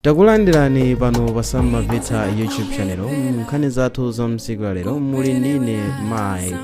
Takulandirani pano pa Samamveta YouTube channel. Nkhani zathu za msiku la lero muli ndine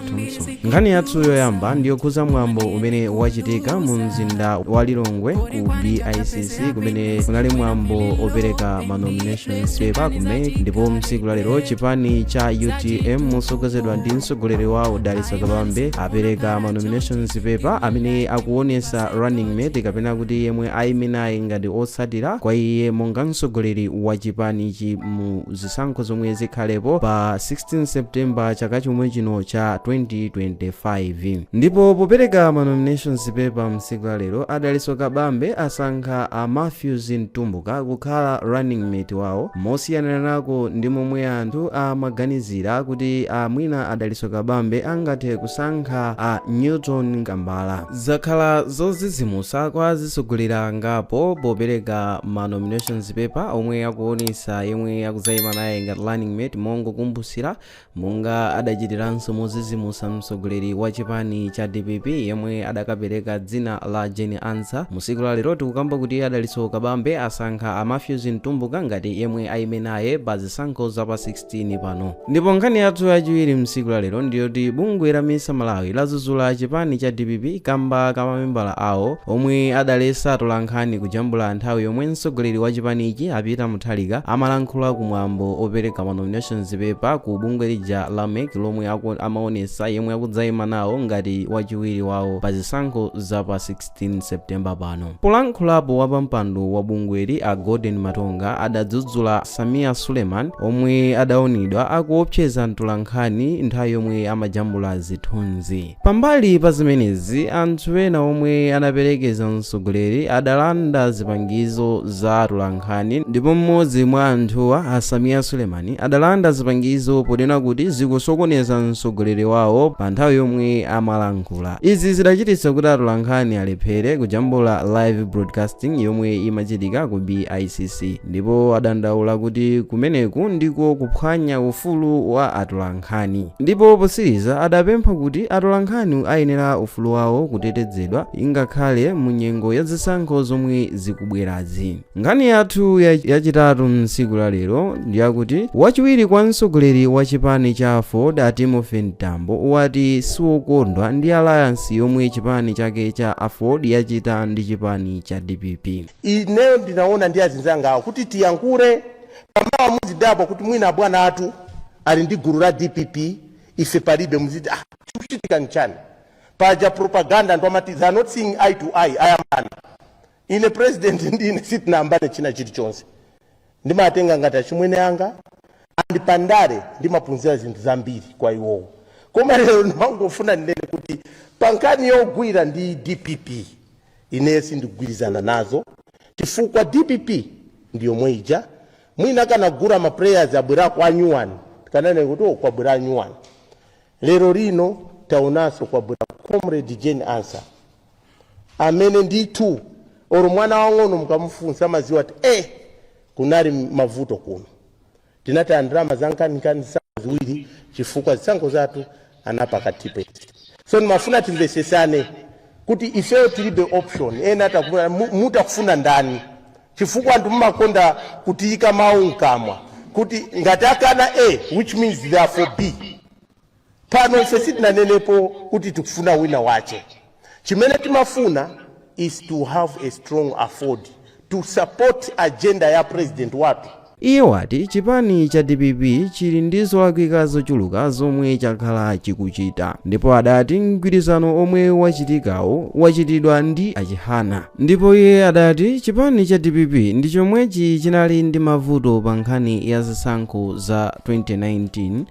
Thompson. Nkhani yathu yoyamba ndiyokhuza mwambo umene wachitika mu mzinda wa Lilongwe ku BICC kumene kunali mwambo opereka nominations paper kumene ndipo msiku la lero chipani cha UTM mosogozedwa ndi mtsogoleri wawo Daliso Kabambe apereka nominations paper amene akuonesa running mate kapena kuti yemwe ayimenayi ngati otsatira kwa iye monga mtsogoleri wa chipanichi mu zisankho zomwe zikhalepo pa 16 September chaka chomwe chino cha 2025. Ndipo popereka nominations paper msiku la lero Daliso Kabambe asankha a Ndizomwe kukhala running mate wawo mosiyananako ndi momwe anthu amaganizira kuti mwina Daliso Kabambe angathe kusankha a Newton Kambala. Zakhala zodzidzimutsa kwa atsogoleri angapo popereka nominations paper omwe akuonesa yemwe akuzayima naye ngati running mate mongokumbutsira monga adachitiranso modzidzimutsa mtsogoleri wa chipani cha DPP yemwe adakapereka dzina la Anthu. Musiku la lero tikukamba kuti Daliso Kabambe asankha a Ndizomwe ngati yemwe ayime naye pa zisankho za pa 16 pano. Ndipo nkhani yathu yachiwiri msiku la lero ndiyoti bungwe la MISA Malawi ladzudzula chipani cha DPP kamba ka mamembala awo omwe adalesa atolankhani kujambula nthawi yomwe mtsogoleri wa chipanichi apita muthalika amalankhula kumwambo opereka nominations paper ku bungwe lija la MEC lomwe amaonesa yemwe akudzayima nawo ngati wachiwiri wawo pa zisankho za pa 16 September pano. Polankhulapo wapampando wa bungweli a Gordon Matonga adadzudzula Samia Suleiman omwe adaonedwa akuopseza mtolankhani nthawi yomwe amajambula zithunzi. Pambali pa zimenezi anthu ena omwe anaperekeza mtsogoleri adalanda zipangizo za atolankhani ndipo mmodzi mwa anthuwa a Samia Suleiman adalanda zipangizo ponena kuti zikusokoneza mtsogoleri wawo pa nthawi yomwe amalankhula. Izi zidachititsa kuti atolankhani alephere kujambula live broadcasting yomwe imachitika ku BICC ndipo adandaula kuti kumeneku ndiko kuphwanya ufulu wa atolankhani. Ndipo posiriza adapempha kuti atolankhani ayenera ufulu wawo kutetezedwa ingakhale mu nyengo ya zisankho zomwe zikubwerazi. Nkhani yathu yachitatu msiku la lero ndiyakuti wachiwiri kwa mtsogoleri wa chipani cha Ford Timothy Ntambo wati siwokondwa ndi alliance yomwe chipani chake cha Ford yachita ndi chipani cha DPP. Ineyo ndinaona ndi azinzanga awo kuti tiyankhule pamawa muzidapo kuti mwina bwana athu ali ndi gulu la DPP ife palibe muzidi chikuchitika nchani paja propaganda ndo amati they are not seeing eye to eye ayamana ine president ndine sitinambane china chilichonse ndimatenga ngati achimwene anga andipandale ndimaphunzira zinthu zambiri kwa iwowo. Koma lero ndimangofuna ndinene kuti pankani yogwira ndi DPP ine sindigwirizana nazo chifukwa DPP ndiyo mweija mwina kanagura ma players abwera kwa nyuwani kanene kuti kwabwera nyuwani. Lero lino taonaso kwabwera comrade Jane Answer amene ndithu oro mwana wang'ono mukamufunsa maziwa ati kunali mavuto kuno tinati andrama zankani ziwiri chifukwa zisankho zathu anapakatipe. So nimafuna timvesesane kuti ifeyo tilibe option ena atakufuna mutakufuna ndani chifukwa anthu mumakonda kutiyika mawu mkamwa kuti ngati akana A which means therefore B. Pano ife sitinanenepo kuti tikufuna wina wache. Chimene timafuna is to have a strong afford to support agenda ya president watu. Iye wati chipani cha DPP chili ndi zolakwika zochuluka zomwe chakhala chikuchita ndipo adati mgwirizano omwe wachitikawo wachitidwa ndi achihana. Ndipo iye adati chipani cha DPP ndi chomwechi chinali ndi mavuto pa nkhani ya zisankho za 2019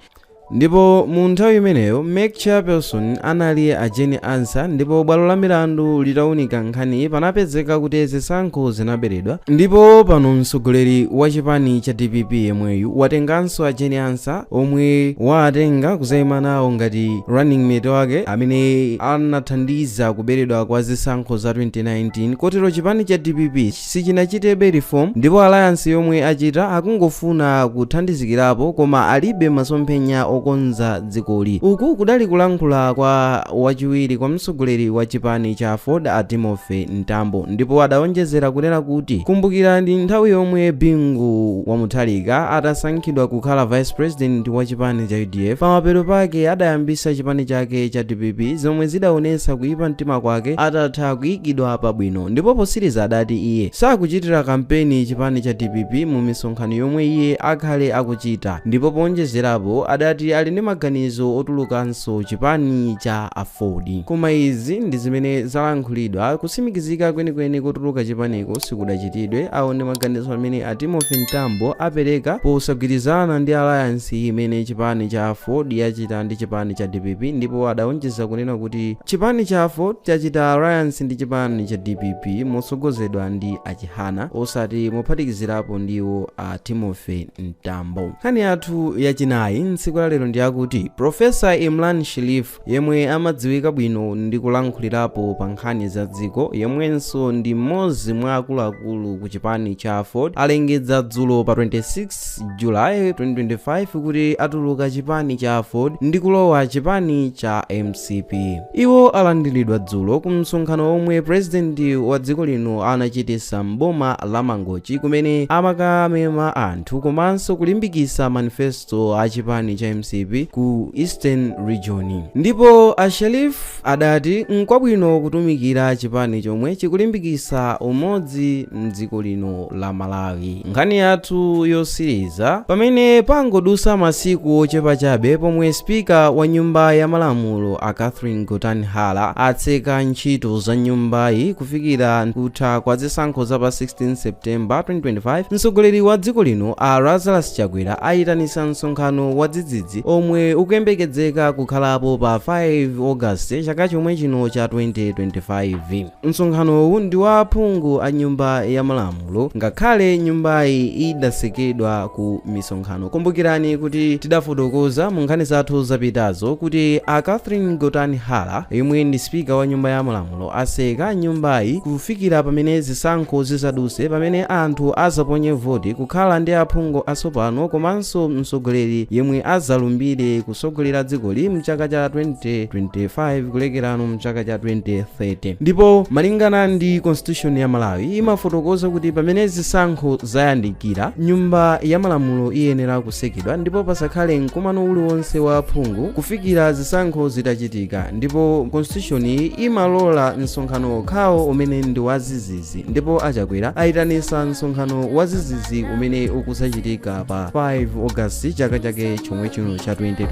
ndipo mu nthawi imeneyo MEC chairperson anali a Jane Answer ndipo bwalo la milandu litaunika nkhani panapezeka kuti zisankho zinaberedwa ndipo pano mtsogoleri wa chipani cha DPP yemweyu watenganso a Jane Answer omwe waatenga kuzayima nawo ngati running mate wake amene anathandiza kuberedwa kwa zisankho za 2019 kotero chipani cha DPP sichinachitebe reform ndipo alliance yomwe achita akungofuna kuthandizikirapo koma alibe masomphenya okonza dzikoli. Uku kudali kulankhula kwa wachiwiri kwa mtsogoleri wa chipani cha Ford Atimofe Ntambo, ndipo adawonjezera kunena kuti kumbukirani nthawi yomwe Bingu Wamuthalika atasankhidwa kukhala vice president wa chipani cha UDF, pamapeto pake adayambisa chipani chake cha DPP zomwe zidaonesa kuyipa mtima kwake atatha kuyikidwa pabwino, ndipo posiriza adati iye sakuchitira kampeni chipani cha DPP mu misonkhano yomwe iye akhale akuchita, ndipo ponjezerapo adati ali ndi maganizo otulukanso chipani cha Ford. Koma izi ndi zimene zalankhulidwa, kusimikizika kwenikweni kotuluka chipaniko sikudachitidwe. Awo ndi maganizo amene Atimofe Ntambo apereka posagwirizana ndi alliance imene chipani cha Ford yachita ndi chipani cha DPP, ndipo adawonjeza kunena kuti chipani cha Ford chachita alliance ndi chipani cha DPP motsogozedwa ndi achihana osati mophatikizirapo ndiwo Atimofe Ntambo. Nkhani yathu yachinayi ntsiku la lero ndi yakuti Profesa Imran Sharif yemwe amadziwika bwino ndi kulankhulirapo pa nkhani za dziko, yemwenso ndi mmodzi mwa akuluakulu ku chipani cha Ford, alengeza dzulo pa 26 July 2025 kuti atuluka chipani cha Ford ndi kulowa chipani cha MCP. Iwo alandiridwa dzulo ku msonkhano omwe president wa dziko lino anachitisa mboma la Mangochi, kumene amakamema anthu komanso kulimbikisa manifesto a chipani cha MCP ku Eastern Region. Ndipo Sharif adati nkwabwino kutumikira chipani chomwe chikulimbikisa umodzi mdziko lino la Malawi. Nkhani yathu yosiriza, pamene pangodusa masiku ochepa chabe pomwe spika wa nyumba ya malamulo a Catherine Gotan-Halla atseka ntchito za nyumbayi kufikira kutha kwa zisankho za pa 16 September 2025, mtsogoleri wa dziko lino a Lazarus Chakwera ayitanisa msonkhano wa dzidzidzi omwe ukuyembekezeka kukhalapo pa 5 August chaka chomwe chino cha 2025. Msonkhanowu ndi wa aphungu a nyumba ya malamulo, ngakhale nyumbayi idasekedwa ku misonkhano. Kumbukirani kuti tidafotokoza mu nkhani zathu zapitazo kuti a Catherine Gotan-Halla yemwe ndi spika wa nyumba ya malamulo aseka nyumbayi kufikira pamene zisankho zizaduse, pamene anthu azaponye voti kukhala ndi aphungu asopano komanso mtsogoleri yemwe azalumbire kusogolera dzikoli mchaka cha 2025 kulekerano mchaka cha 2030. Ndipo malingana ndi constitution ya Malawi imafotokoza kuti pamene zisankho zayandikira nyumba ya malamulo iyenera kusekedwa ndipo pasakhale mkumano uliwonse wa aphungu kufikira zisankho zitachitika, ndipo constitution imalola msonkhano okhawo umene ndi wazizizi, ndipo Achakwera ayitanisa msonkhano wazizizi umene ukusachitika pa 5 August chaka chake chomwe chino cha 2025.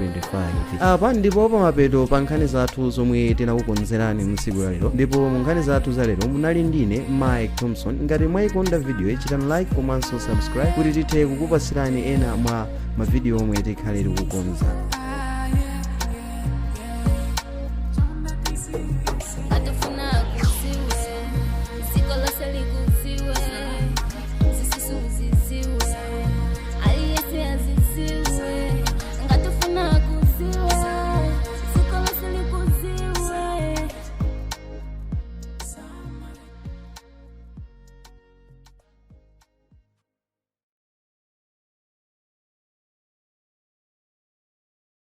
Apa ndipo pamapeto pa nkhani zathu zomwe tinakukonzerani mtsiku la lero, ndipo mu nkhani zathu za lero munali ndine Mike Thompson. Ngati mwayikonda video chitani like komanso subscribe kuti tithe kukupasirani ena mwa mavidiyo omwe tikhale tikukonza.